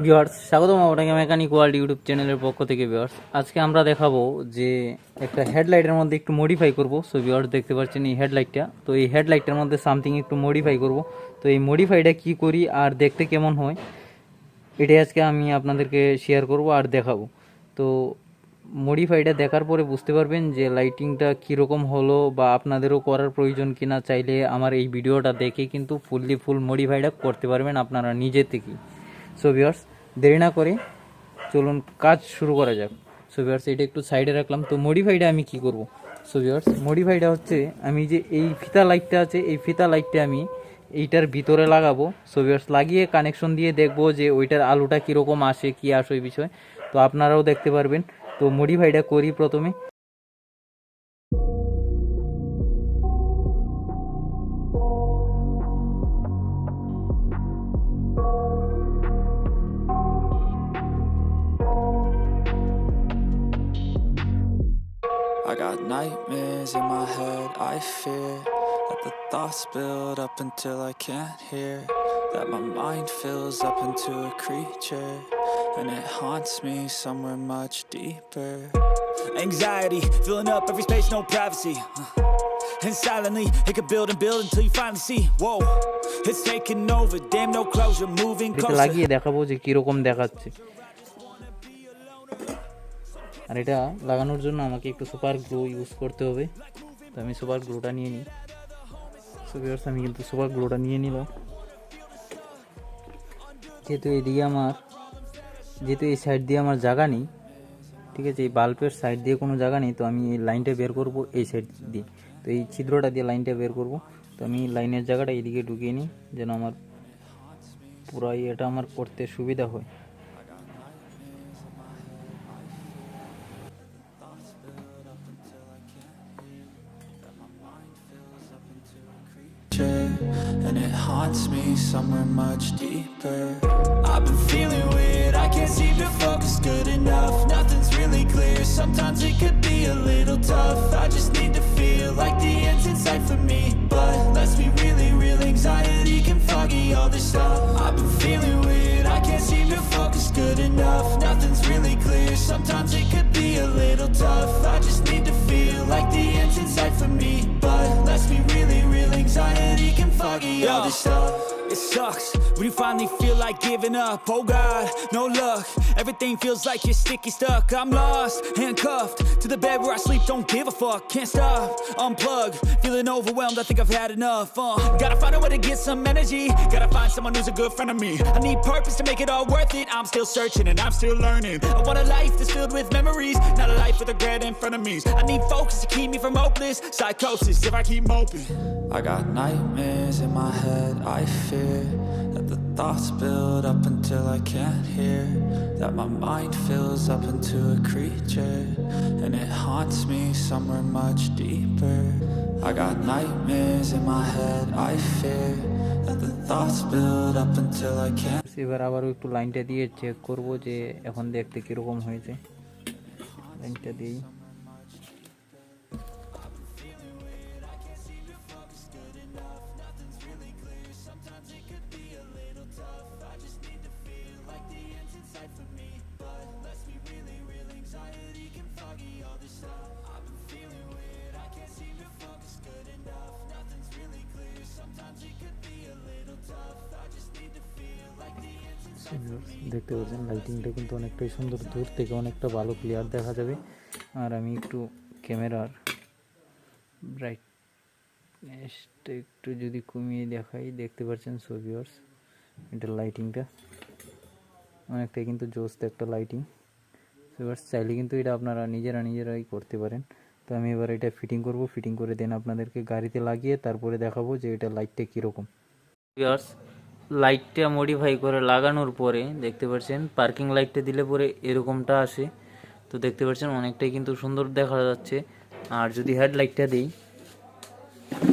Viewers, স্বাগতম আপনাকে mechanic world YouTube চ্যানেলের পক্ষ থেকে। ভিউয়ার্স, আজকে আমরা দেখাবো যে একটা হেডলাইটের মধ্যে একটু মডিফাই করব। সো ভিউয়ার্স, দেখতে পাচ্ছেন এই হেডলাইটটা, তো এই হেডলাইটটার মধ্যে সামথিং একটু মডিফাই করব। তো এই মডিফাইটা কি করি আর দেখতে কেমন হয়, এটাই আজকে আমি আপনাদেরকে শেয়ার করব আর দেখাবো। তো মডিফাইটা দেখার পরে বুঝতে পারবেন যে লাইটিংটা কীরকম হলো বা আপনাদেরও করার প্রয়োজন কিনা। চাইলে আমার এই ভিডিওটা দেখে কিন্তু ফুল মডিফাইটা করতে পারবেন আপনারা নিজে থেকেই। সো ভিউয়ার্স, দেরি না করে চলুন কাজ শুরু করা যাক। সো ভিউয়ার্স, এটা একটু সাইডে রাখলাম। তো মডিফাইটা আমি কি করব? সো ভিউয়ার্স, মডিফাইটা হচ্ছে আমি যে এই ফিতা লাইটটা আছে, এই ফিতা লাইটটা আমি এইটার ভিতরে লাগাবো। সো ভিউয়ার্স, লাগিয়ে কানেকশন দিয়ে দেখবো যে ওইটার আলোটা কীরকম আসে, কী আসে ওই বিষয়। তো আপনারাও দেখতে পারবেন। তো মডিফাইটা করি প্রথমে। I got nightmares in my head, I fear that the thoughts build up until I can't hear, that my mind fills up into a creature, and it haunts me somewhere much deeper. Anxiety, filling up every space, no privacy, and silently, it could build and build until you finally see, whoa, it's taking over, damn no closure, moving closer. লাগিয়ে দেখাবো যে কীরকম দেখাচ্ছে। আর এটা লাগানোর জন্য আমাকে একটু সুপার গ্লু ইউজ করতে হবে। তো আমি সুপার গ্লুটা নিয়ে নিই। সো ভিউয়ার্স, আমি কিন্তু সুপার গ্লুটা নিয়ে নিলাম। যেহেতু এই সাইড দিয়ে আমার জায়গা নেই, ঠিক আছে, এই বাল্বের সাইড দিয়ে কোনো জায়গা নেই, তো আমি এই লাইনটা বের করব এই সাইড দিয়ে। তো এই ছিদ্রটা দিয়ে লাইনটা বের করব। তো আমি লাইনের জায়গাটা এইদিকে ঢুকিয়ে নিই, যেন আমার পুরাই এটা আমার করতে সুবিধা হয়। And it haunts me somewhere much deeper. I've been feeling weird, I can't seem to focus good enough. Nothing's really clear, sometimes it could be a little tough. I just need to feel like the end's in sight for me, but let's be really real, anxiety can foggy all this stuff. I've been feeling weird, I can't seem to focus good enough. Nothing's really clear, sometimes it could be a little tough. I just need to feel like the end's in sight for me, but let's be really real, anxiety can foggy all this stuff. It sucks when you finally feel like giving up. Oh God, no luck. Everything feels like you're sticky stuck. I'm lost, handcuffed to the bed where I sleep. Don't give a fuck, can't stop. Unplug, feeling overwhelmed. I think I've had enough. Gotta find a way to get some energy. Gotta find someone who's a good friend of me. I need purpose to make it all worth it. I'm still searching and I'm still learning. I want a life that's filled with memories, not a life with regret and frenemies. I need focus to keep me from hopeless psychosis if I keep moping. I got nightmares in my head, I fear that the thoughts build up until I can't hear, that my mind fills up into a creature, and it haunts me somewhere much deeper. I got nightmares in my head, I fear that the thoughts build up until I can't. এবার আবারও একটু লাইনটা দিয়ে check করব যে এখন দেখতে কীরকম হয়েছে। লাইনটা দিই। দেখতে পাচ্ছেন লাইটিংটা কিন্তু অনেকটাই সুন্দর, দূর থেকে অনেকটা ভালো ক্লিয়ার দেখা যাবে। আর আমি একটু ক্যামেরার ব্রাইটনেসটা একটু যদি কমিয়ে দেখাই, দেখতে পাচ্ছেন। সো ভিউয়ার্স, এটা লাইটিংটা অনেকটাই কিন্তু জোস্ত একটা লাইটিং। সো ভিউয়ার্স, চাইলে কিন্তু এটা আপনারা নিজেরাই করতে পারেন। তো আমি এবার এটা ফিটিং করব, ফিটিং করে দেন আপনাদেরকে গাড়িতে লাগিয়ে তারপরে দেখাবো যে এটা লাইটটা কীরকম। ভিউয়ার্স, লাইটটা মডিফাই করে লাগানোর পরে দেখতে পাচ্ছেন পার্কিং লাইটটা দিলে পরে এরকমটা আসে। তো দেখতে পাচ্ছেন অনেকটাই কিন্তু সুন্দর দেখা যাচ্ছে। আর যদি হেডলাইটটা দিই,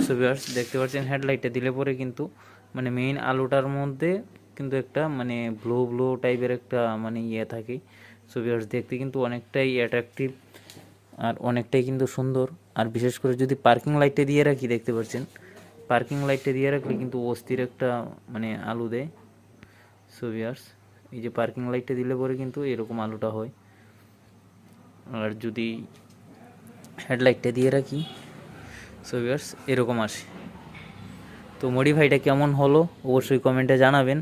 সো ভিউয়ার্স, দেখতে পাচ্ছেন হেডলাইটটা দিলে পরে কিন্তু মানে মেইন আলোটার মধ্যে কিন্তু একটা মানে ব্লু টাইপের একটা মানে ইয়ে থাকে। সো ভিউয়ার্স, দেখতে কিন্তু অনেকটাই অ্যাট্রাকটিভ আর অনেকটাই কিন্তু সুন্দর। আর বিশেষ করে যদি পার্কিং লাইটটা দিয়ে রাখি, দেখতে পাচ্ছেন পার্কিং লাইটটা দিয়ে রাখলে কিন্তু অস্থির একটা মানে আলো দেয়। সো ভিউয়ার্স, এই যে পার্কিং লাইটটা দিলে পরে কিন্তু এরকম আলোটা হয়। আর যদি হেডলাইটটা দিয়ে রাখি সো ভিউয়ার্স এরকম আসে। তো মডিফাইটা কেমন হলো অবশ্যই কমেন্টে জানাবেন।